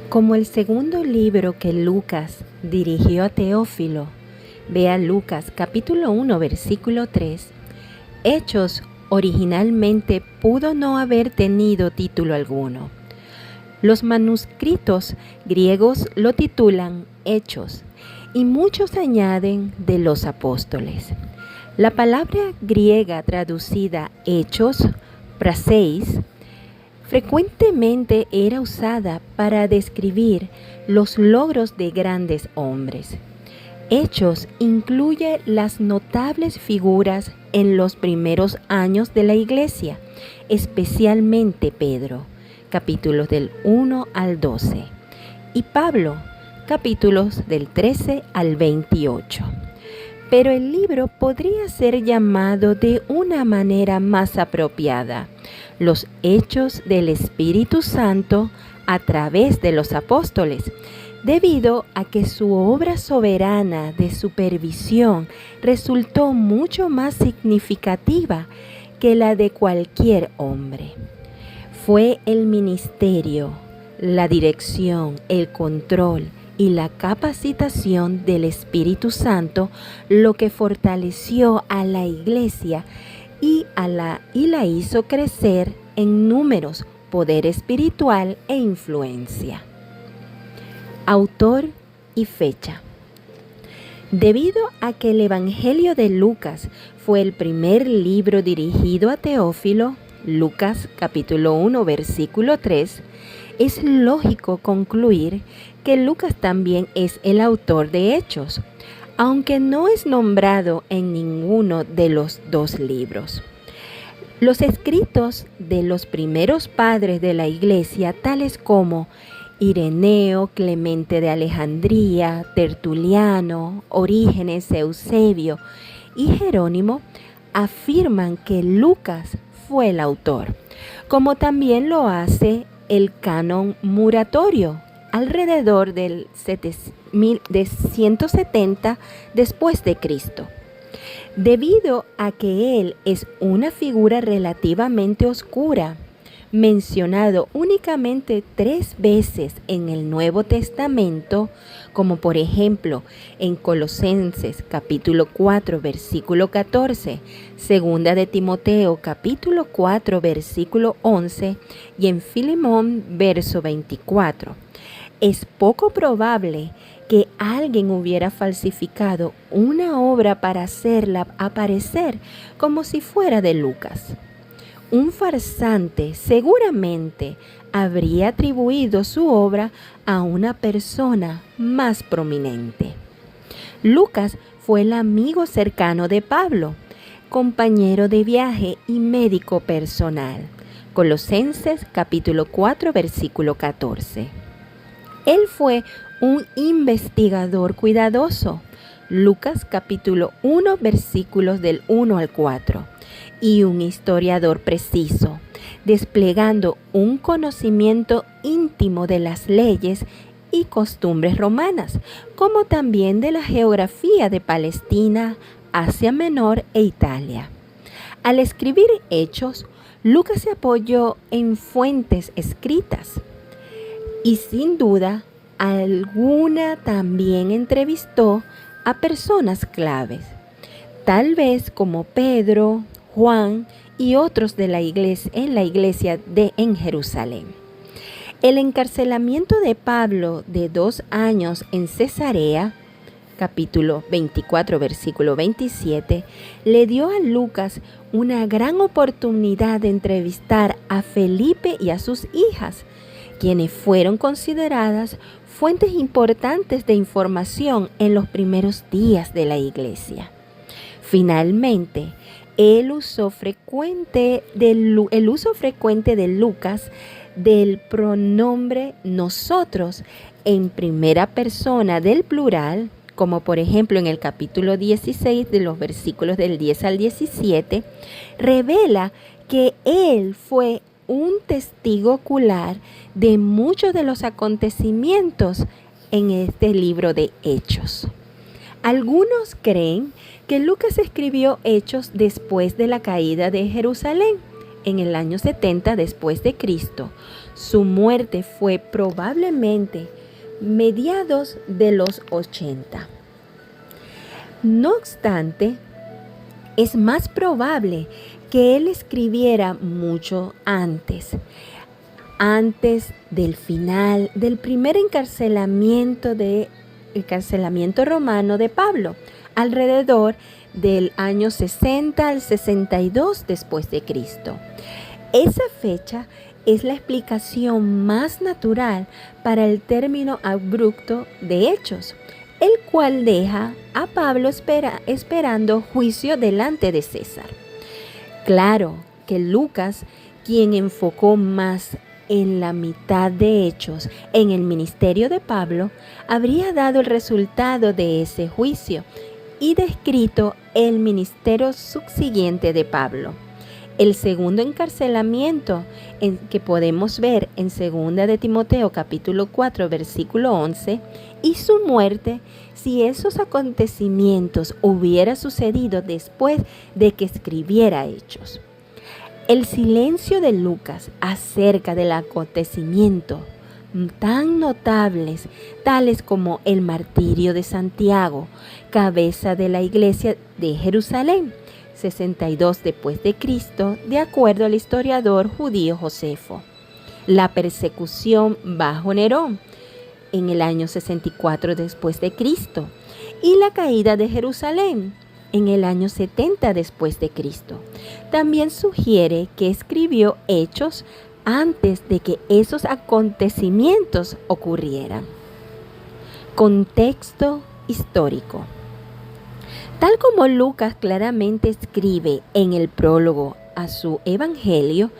Como el segundo libro que Lucas dirigió a Teófilo, vea Lucas capítulo 1 versículo 3, Hechos originalmente pudo no haber tenido título alguno. Los manuscritos griegos lo titulan Hechos y muchos añaden de los apóstoles. La palabra griega traducida Hechos, praseis, frecuentemente era usada para describir los logros de grandes hombres. Hechos incluye las notables figuras en los primeros años de la Iglesia, especialmente Pedro, capítulos del 1 al 12, y Pablo, capítulos del 13 al 28. Pero el libro podría ser llamado de una manera más apropiada, los Hechos del Espíritu Santo a través de los apóstoles, debido a que su obra soberana de supervisión resultó mucho más significativa que la de cualquier hombre. Fue el ministerio, la dirección, el control y la capacitación del Espíritu Santo lo que fortaleció a la Iglesia y la hizo crecer en números, poder espiritual e influencia. Autor y fecha. Debido a que el Evangelio de Lucas fue el primer libro dirigido a Teófilo, Lucas capítulo 1 versículo 3, es lógico concluir que Lucas también es el autor de Hechos, aunque no es nombrado en ninguno de los dos libros. Los escritos de los primeros padres de la Iglesia, tales como Ireneo, Clemente de Alejandría, Tertuliano, Orígenes, Eusebio y Jerónimo, afirman que Lucas fue el autor, como también lo hace el canon muratorio, alrededor del 170 después de Cristo. Debido a que él es una figura relativamente oscura, mencionado únicamente 3 veces en el Nuevo Testamento, como por ejemplo en Colosenses capítulo 4 versículo 14, segunda de Timoteo capítulo 4 versículo 11 y en Filemón verso 24. Es poco probable que alguien hubiera falsificado una obra para hacerla aparecer como si fuera de Lucas. Un farsante seguramente habría atribuido su obra a una persona más prominente. Lucas fue el amigo cercano de Pablo, compañero de viaje y médico personal. Colosenses capítulo 4 versículo 14. Él fue un investigador cuidadoso. Lucas capítulo 1 versículos del 1 al 4. Y un historiador preciso, desplegando un conocimiento íntimo de las leyes y costumbres romanas, como también de la geografía de Palestina, Asia Menor e Italia. Al escribir Hechos, Lucas se apoyó en fuentes escritas y sin duda alguna también entrevistó a personas claves, tal vez como Pedro, Juan y otros de la iglesia, en la iglesia en Jerusalén. El encarcelamiento de Pablo de 2 años en Cesarea, capítulo 24, versículo 27, le dio a Lucas una gran oportunidad de entrevistar a Felipe y a sus hijas, quienes fueron consideradas fuentes importantes de información en los primeros días de la iglesia. Finalmente, el uso frecuente de Lucas del pronombre nosotros en primera persona del plural, como por ejemplo en el capítulo 16 de los versículos del 10 al 17, revela que él fue un testigo ocular de muchos de los acontecimientos en este libro de Hechos. Algunos creen que Lucas escribió Hechos después de la caída de Jerusalén, en el año 70 después de Cristo, Su muerte fue probablemente mediados de los 80. No obstante, es más probable que él escribiera mucho antes del final del primer encarcelamiento romano de Pablo, alrededor del año 60 al 62 después de Cristo. Esa fecha es la explicación más natural para el término abrupto de Hechos, el cual deja a Pablo esperando juicio delante de César. Claro que Lucas, quien enfocó más en la mitad de Hechos en el ministerio de Pablo, habría dado el resultado de ese juicio y descrito el ministerio subsiguiente de Pablo. El segundo encarcelamiento que podemos ver en 2 de Timoteo capítulo 4 versículo 11 y su muerte, si esos acontecimientos hubieran sucedido después de que escribiera Hechos. El silencio de Lucas acerca del acontecimiento tan notables, tales como el martirio de Santiago, cabeza de la iglesia de Jerusalén, 62 después de Cristo, de acuerdo al historiador judío Josefo. La persecución bajo Nerón en el año 64 después de Cristo y la caída de Jerusalén en el año 70 después de Cristo. También sugiere que escribió Hechos antes de que esos acontecimientos ocurrieran. Contexto histórico. Tal como Lucas claramente escribe en el prólogo a su evangelio,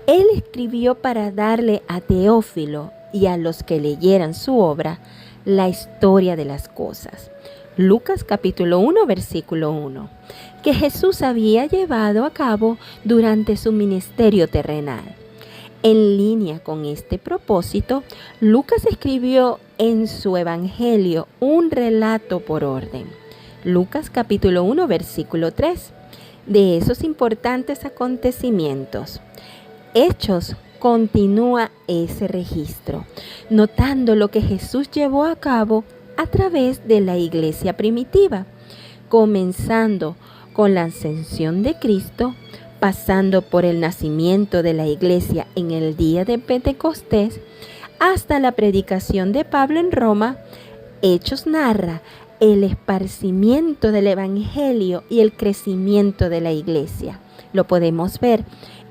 él escribió para darle a Teófilo y a los que leyeran su obra la historia de las cosas. Lucas capítulo 1 versículo 1, que Jesús había llevado a cabo durante su ministerio terrenal. En línea con este propósito, Lucas escribió en su evangelio un relato por orden. Lucas capítulo 1 versículo 3, de esos importantes acontecimientos. Hechos continúa ese registro, notando lo que Jesús llevó a cabo a través de la iglesia primitiva, comenzando con la ascensión de Cristo, pasando por el nacimiento de la iglesia en el día de Pentecostés, hasta la predicación de Pablo en Roma. Hechos narra el esparcimiento del evangelio y el crecimiento de la iglesia. Lo podemos ver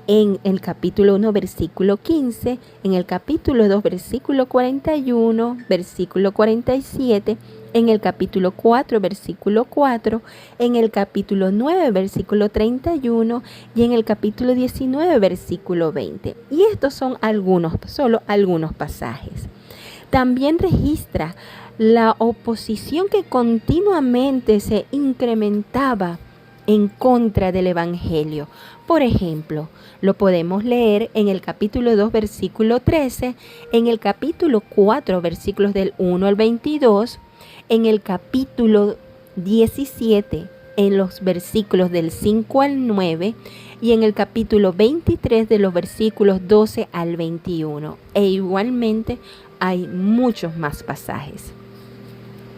en el capítulo 1, versículo 15, en el capítulo 2, versículo 41, versículo 47, en el capítulo 4, versículo 4, en el capítulo 9, versículo 31 y en el capítulo 19, versículo 20. Y estos son solo algunos pasajes. También registra la oposición que continuamente se incrementaba en contra del evangelio. Por ejemplo, lo podemos leer en el capítulo 2, versículo 13, en el capítulo 4, versículos del 1 al 22, en el capítulo 17, en los versículos del 5 al 9 y en el capítulo 23 de los versículos 12 al 21. E igualmente hay muchos más pasajes.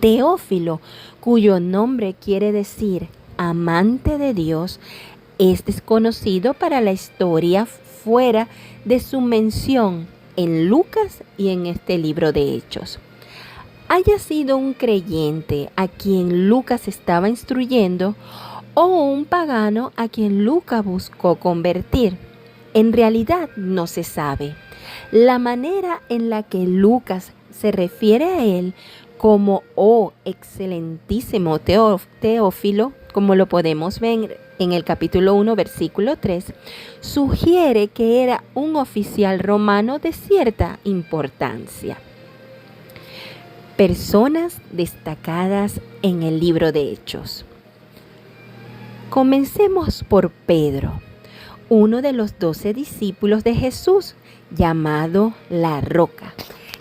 Teófilo, cuyo nombre quiere decir amante de Dios, es desconocido para la historia fuera de su mención en Lucas y en este libro de Hechos. Haya sido un creyente a quien Lucas estaba instruyendo o un pagano a quien Lucas buscó convertir, en realidad no se sabe. La manera en la que Lucas se refiere a él como excelentísimo Teófilo, como lo podemos ver en el capítulo 1, versículo 3, sugiere que era un oficial romano de cierta importancia. Personas destacadas en el libro de Hechos. Comencemos por Pedro, uno de los 12 discípulos de Jesús, llamado La Roca.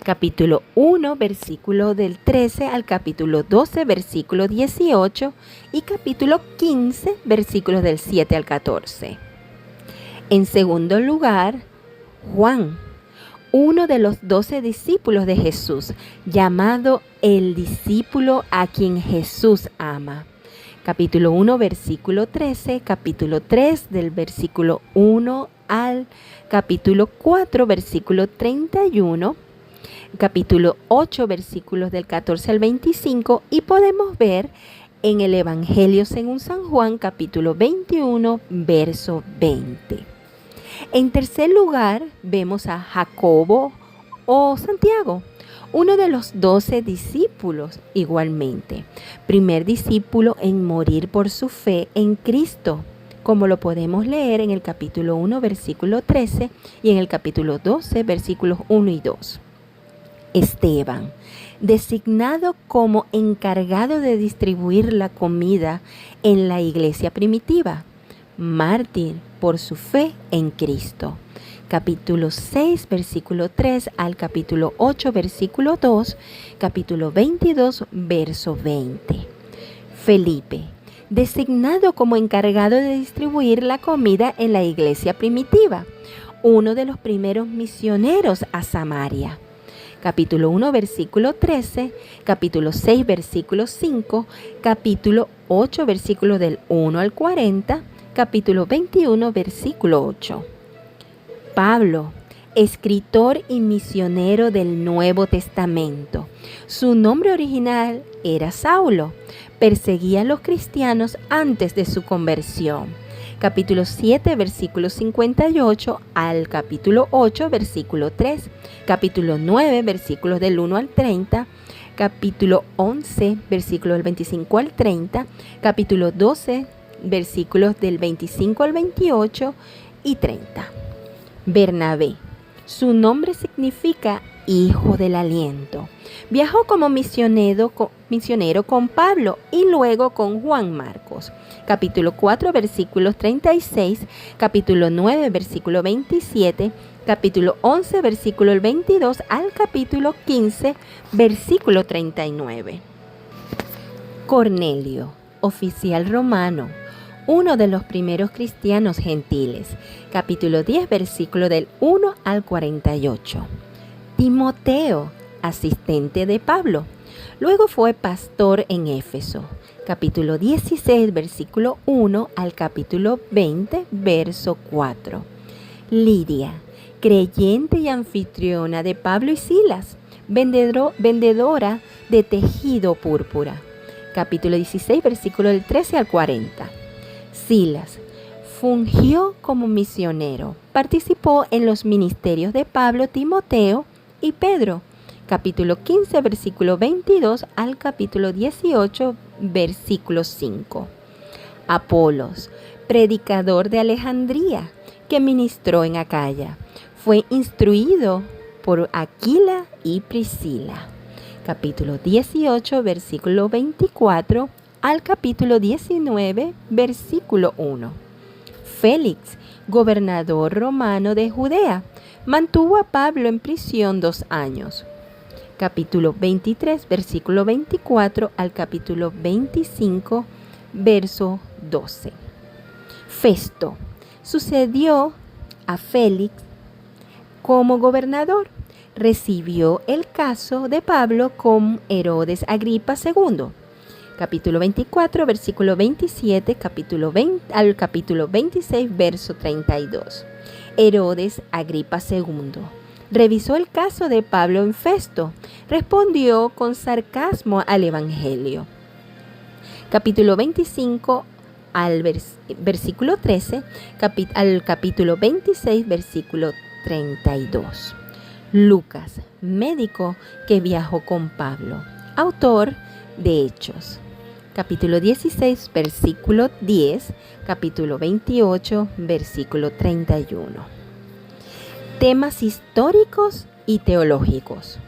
Capítulo 1, versículo del 13 al capítulo 12, versículo 18 y capítulo 15, versículos del 7 al 14. En segundo lugar, Juan, uno de los 12 discípulos de Jesús, llamado el discípulo a quien Jesús ama. Capítulo 1, versículo 13, capítulo 3 del versículo 1 al capítulo 4, versículo 31, capítulo 8, versículos del 14 al 25, y podemos ver en el Evangelio según San Juan, capítulo 21, verso 20. En tercer lugar, vemos a Jacobo o Santiago, uno de los 12 discípulos igualmente. Primer discípulo en morir por su fe en Cristo, como lo podemos leer en el capítulo 1, versículo 13 y en el capítulo 12, versículos 1 y 2. Esteban, designado como encargado de distribuir la comida en la iglesia primitiva, mártir por su fe en Cristo. Capítulo 6, versículo 3 al capítulo 8, versículo 2, capítulo 22, verso 20. Felipe, designado como encargado de distribuir la comida en la iglesia primitiva, uno de los primeros misioneros a Samaria. Capítulo 1, versículo 13, capítulo 6, versículo 5, capítulo 8, versículo del 1 al 40, capítulo 21, versículo 8. Pablo, escritor y misionero del Nuevo Testamento. Su nombre original era Saulo. Perseguía a los cristianos antes de su conversión. Capítulo 7, versículo 58 al capítulo 8, versículo 3. Capítulo 9, versículos del 1 al 30. Capítulo 11, versículos del 25 al 30. Capítulo 12, versículos del 25 al 28 y 30. Bernabé, su nombre significa hijo del aliento. Viajó como misionero con Pablo y luego con Juan Marcos. Capítulo 4, versículos 36, capítulo 9, versículo 27, capítulo 11, versículo 22 al capítulo 15, versículo 39. Cornelio, oficial romano, uno de los primeros cristianos gentiles. Capítulo 10, versículo del 1 al 48. Timoteo, asistente de Pablo. Luego fue pastor en Éfeso. Capítulo 16, versículo 1 al capítulo 20, verso 4. Lidia, creyente y anfitriona de Pablo y Silas, vendedora de tejido púrpura. Capítulo 16, versículo del 13 al 40. Silas fungió como misionero. Participó en los ministerios de Pablo, Timoteo y Pedro. Capítulo 15, versículo 22 al capítulo 18, versículo 5. Apolos, predicador de Alejandría, que ministró en Acaya. Fue instruido por Aquila y Priscila. Capítulo 18, versículo 24 al capítulo 19, versículo 1. Félix, gobernador romano de Judea, mantuvo a Pablo en prisión 2 años. Capítulo 23, versículo 24 al capítulo 25, verso 12. Festo sucedió a Félix como gobernador. Recibió el caso de Pablo con Herodes Agripa II. Capítulo 24, versículo 27, al capítulo 26, verso 32. Herodes Agripa II revisó el caso de Pablo en Festo. Respondió con sarcasmo al Evangelio. Capítulo 25, al versículo 13, al capítulo 26, versículo 32. Lucas, médico que viajó con Pablo, autor de Hechos. Capítulo 16, versículo 10, capítulo 28, versículo 31. Temas históricos y teológicos.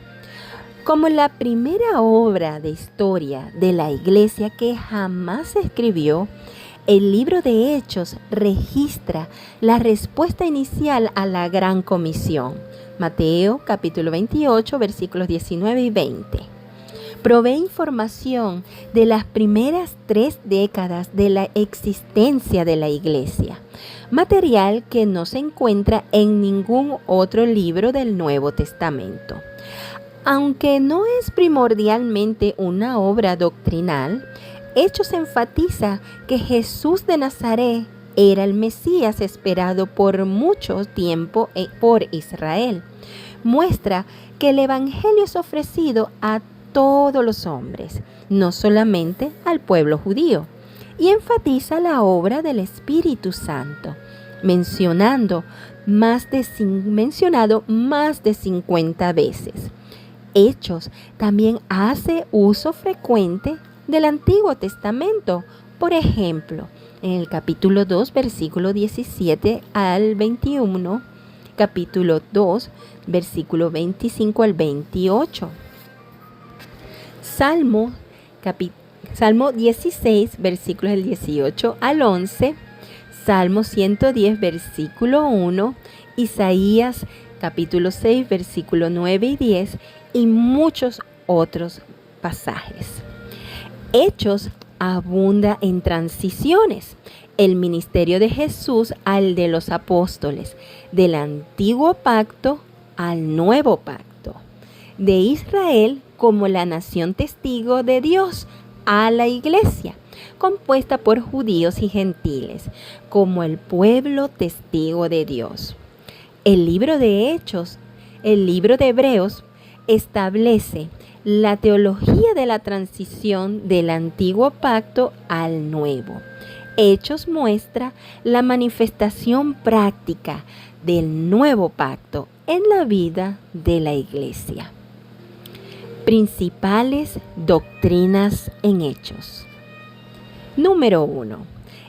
Como la primera obra de historia de la iglesia que jamás se escribió, el libro de Hechos registra la respuesta inicial a la Gran Comisión. Mateo, capítulo 28, versículos 19 y 20. Provee información de las primeras 3 décadas de la existencia de la Iglesia, material que no se encuentra en ningún otro libro del Nuevo Testamento. Aunque no es primordialmente una obra doctrinal, Hechos enfatiza que Jesús de Nazaret era el Mesías esperado por mucho tiempo por Israel. Muestra que el Evangelio es ofrecido a todos los hombres, no solamente al pueblo judío, y enfatiza la obra del Espíritu Santo, mencionado más de 50 veces. Hechos también hace uso frecuente del Antiguo Testamento. Por ejemplo, en el capítulo 2, versículo 17 al 21, capítulo 2, versículo 25 al 28. Salmo 16, versículos del 18 al 11, Salmo 110, versículo 1, Isaías capítulo 6, versículo 9 y 10 y muchos otros pasajes. Hechos abunda en transiciones. El ministerio de Jesús al de los apóstoles, del antiguo pacto al nuevo pacto, de Israel como la nación testigo de Dios a la iglesia, compuesta por judíos y gentiles, como el pueblo testigo de Dios. El libro de Hechos, el libro de Hebreos, establece la teología de la transición del antiguo pacto al nuevo. Hechos muestra la manifestación práctica del nuevo pacto en la vida de la iglesia. Principales doctrinas en Hechos. Número 1.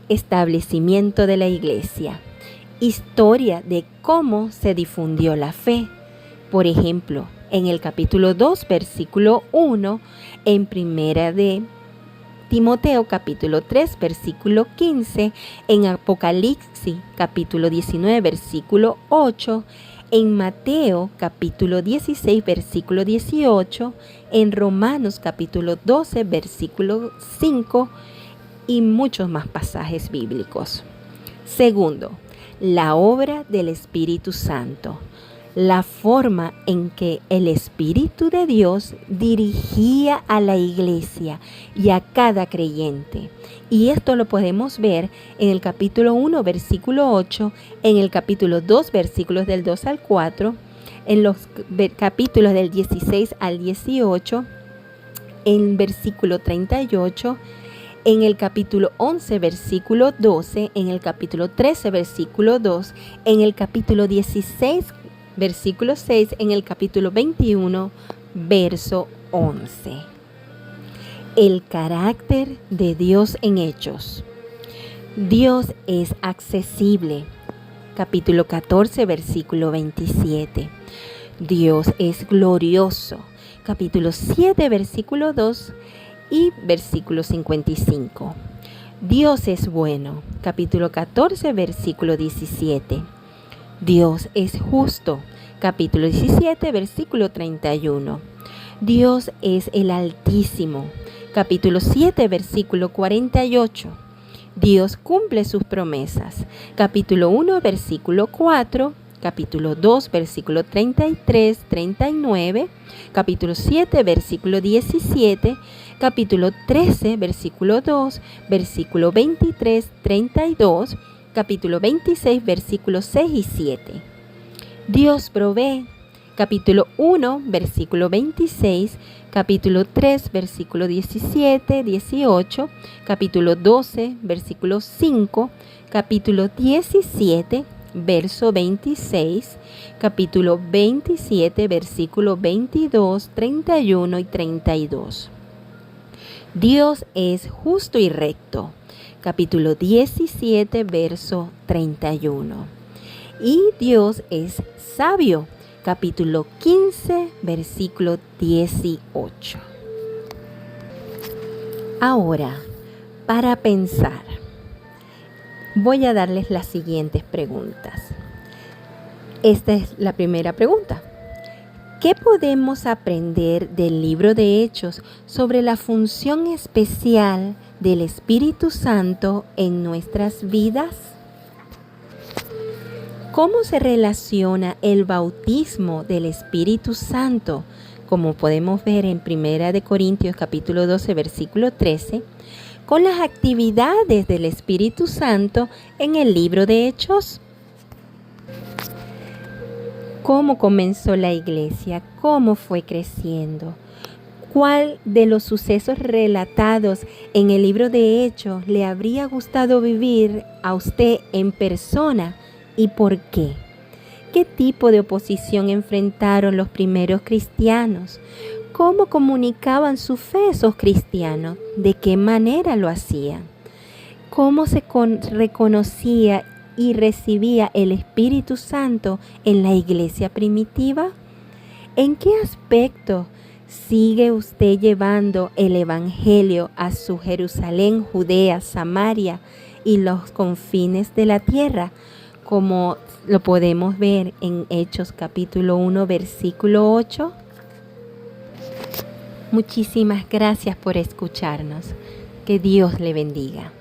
Establecimiento de la iglesia. Historia de cómo se difundió la fe. Por ejemplo, en el capítulo 2, versículo 1, en Primera de Timoteo, capítulo 3, versículo 15, en Apocalipsis, capítulo 19, versículo 8, en Mateo, capítulo 16, versículo 18, en Romanos, capítulo 12, versículo 5 y muchos más pasajes bíblicos. Segundo, la obra del Espíritu Santo. La forma en que el Espíritu de Dios dirigía a la iglesia y a cada creyente. Y esto lo podemos ver en el capítulo 1, versículo 8, en el capítulo 2, versículos del 2 al 4, en los capítulos del 16 al 18, en versículo 38, en el capítulo 11, versículo 12, en el capítulo 13, versículo 2, en el capítulo 16, versículo 6, en el capítulo 21, verso 11. El carácter de Dios en Hechos. Dios es accesible. Capítulo 14, versículo 27. Dios es glorioso. Capítulo 7, versículo 2 y versículo 55. Dios es bueno. Capítulo 14, versículo 17. Dios es justo. Capítulo 17, versículo 31. Dios es el Altísimo. Capítulo 7, versículo 48. Dios cumple sus promesas. Capítulo 1, versículo 4. Capítulo 2, versículo 33, 39. Capítulo 7, versículo 17. Capítulo 13, versículo 2. Versículo 23, 32. Capítulo 26, versículos 6 y 7. Dios provee. Capítulo 1, versículo 26. Capítulo 3, versículo 17, 18. Capítulo 12, versículo 5. Capítulo 17, verso 26. Capítulo 27, versículo 22, 31 y 32. Dios es justo y recto. Capítulo 17, verso 31. Y Dios es sabio. Capítulo 15, versículo 18. Ahora, para pensar, voy a darles las siguientes preguntas. Esta es la primera pregunta. ¿Qué podemos aprender del libro de Hechos sobre la función especial del Espíritu Santo en nuestras vidas? ¿Cómo se relaciona el bautismo del Espíritu Santo, como podemos ver en 1 Corintios capítulo 12, versículo 13, con las actividades del Espíritu Santo en el libro de Hechos? ¿Cómo comenzó la iglesia? ¿Cómo fue creciendo? ¿Cuál de los sucesos relatados en el libro de Hechos le habría gustado vivir a usted en persona y por qué? ¿Qué tipo de oposición enfrentaron los primeros cristianos? ¿Cómo comunicaban su fe esos cristianos? ¿De qué manera lo hacían? ¿Cómo se reconocía y recibía el Espíritu Santo en la iglesia primitiva? ¿En qué aspecto sigue usted llevando el Evangelio a su Jerusalén, Judea, Samaria y los confines de la tierra? Como lo podemos ver en Hechos capítulo 1, versículo 8. Muchísimas gracias por escucharnos. Que Dios le bendiga.